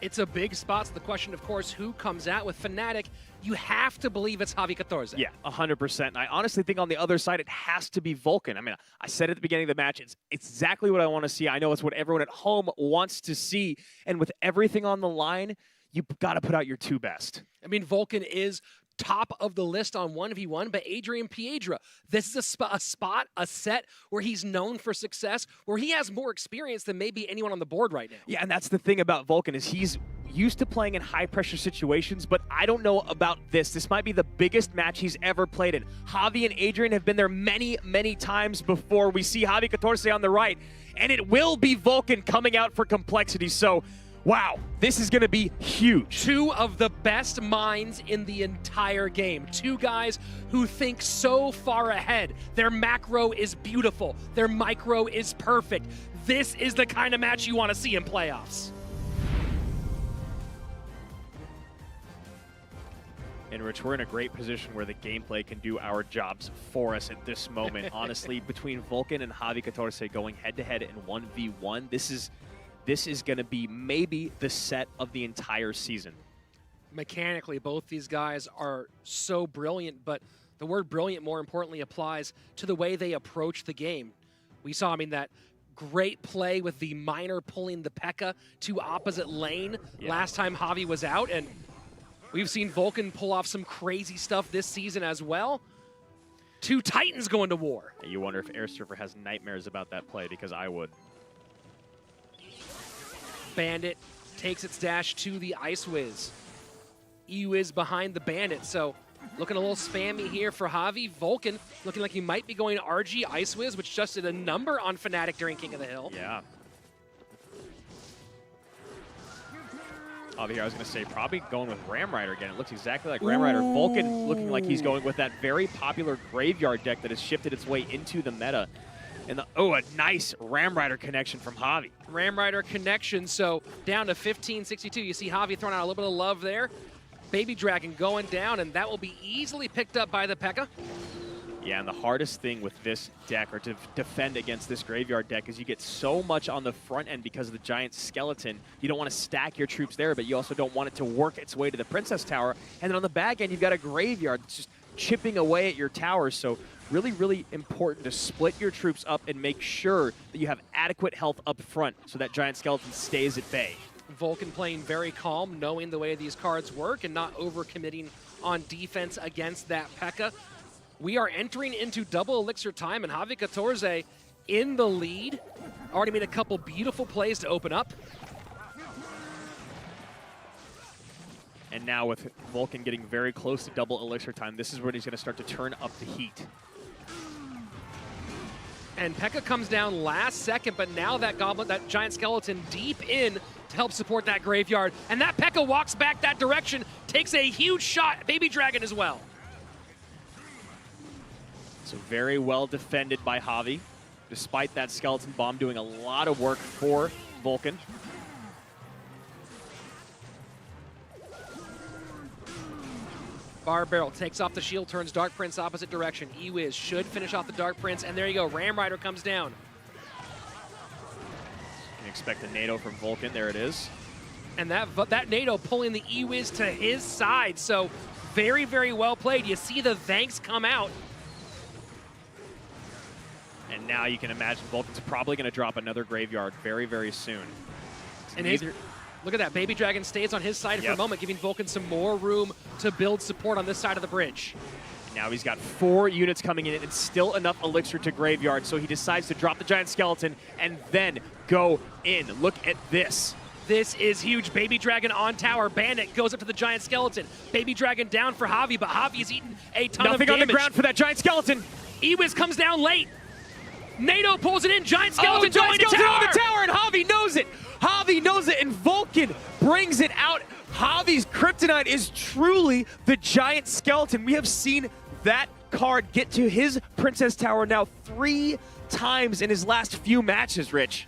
It's a big spot. So the question, of course, who comes out with Fnatic? You have to believe it's Javil4. Yeah, 100%. And I honestly think on the other side, it has to be VULkaN. I mean, I said at the beginning of the match, it's exactly what I want to see. I know it's what everyone at home wants to see. And with everything on the line, you've got to put out your two best. I mean, VULkaN is top of the list on 1v1, but Adrian Piedra, this is a set where he's known for success, where he has more experience than maybe anyone on the board right now. Yeah, and that's the thing about VULkaN is he's used to playing in high-pressure situations, but I don't know about this. This might be the biggest match he's ever played in. Javi and Adrian have been there many, many times before. We see Javil4 on the right, and it will be VULkaN coming out for complexity. So, wow, this is going to be huge. Two of the best minds in the entire game. Two guys who think so far ahead. Their macro is beautiful. Their micro is perfect. This is the kind of match you want to see in playoffs. And Rich, we're in a great position where the gameplay can do our jobs for us at this moment. Honestly, between VULkaN and Javil4 going head-to-head in 1v1, this is going to be maybe the set of the entire season. Mechanically, both these guys are so brilliant, but the word brilliant more importantly applies to the way they approach the game. We saw, I mean, that great play with the miner pulling the P.E.K.K.A to opposite lane last time Javi was out, and we've seen VULkaN pull off some crazy stuff this season as well. Two Titans going to war. And you wonder if Airsurfer has nightmares about that play, because I would. Bandit takes its dash to the Ice Wiz. E-Wiz behind the Bandit, so looking a little spammy here for Javi. VULkaN looking like he might be going RG Ice Wiz, which just did a number on Fnatic during King of the Hill. Yeah. Over here, I was going to say, probably going with Ram Rider again. It looks exactly like Ram Rider. VULkaN looking like he's going with that very popular Graveyard deck that has shifted its way into the meta. And a nice Ram Rider connection from Javi. Ram Rider connection, so down to 15-62. You see Javi throwing out a little bit of love there. Baby Dragon going down, and that will be easily picked up by the P.E.K.K.A. Yeah, and the hardest thing with this deck, or to defend against this Graveyard deck, is you get so much on the front end because of the giant skeleton. You don't want to stack your troops there, but you also don't want it to work its way to the Princess Tower. And then on the back end, you've got a Graveyard that's just chipping away at your towers. So really, really important to split your troops up and make sure that you have adequate health up front so that giant skeleton stays at bay. VULkaN playing very calm, knowing the way these cards work and not overcommitting on defense against that P.E.K.K.A. We are entering into double elixir time, and Javil4 in the lead. Already made a couple beautiful plays to open up. And now with VULkaN getting very close to double elixir time, this is where he's going to start to turn up the heat. And P.E.K.K.A comes down last second, but now that giant skeleton deep in to help support that Graveyard. And that P.E.K.K.A walks back that direction, takes a huge shot at Baby Dragon as well. So very well defended by Javi, despite that skeleton bomb doing a lot of work for VULkaN. Bar Barrel takes off the shield, turns Dark Prince opposite direction. E-Wiz should finish off the Dark Prince, and there you go, Ram Rider comes down. You can expect a nado from VULkaN, there it is. And that nado pulling the E-Wiz to his side, so very, very well played. You see the thanks come out. And now you can imagine VULkaN's probably going to drop another Graveyard very, very soon. And look at that, Baby Dragon stays on his side for a moment, giving VULkaN some more room to build support on this side of the bridge. Now he's got 4 units coming in and still enough elixir to Graveyard, so he decides to drop the giant skeleton and then go in. Look at this. This is huge. Baby Dragon on tower. Bandit goes up to the giant skeleton. Baby Dragon down for Javi, but Javi's eaten a ton of damage. Nothing on the ground for that giant skeleton. E-Wiz comes down late. nado pulls it in. Giant skeleton going to tower. On the tower, and Javi knows it. Javi knows it, and VULkaN brings it out. Javi's kryptonite is truly the giant skeleton. We have seen that card get to his Princess Tower now 3 times in his last few matches, Rich.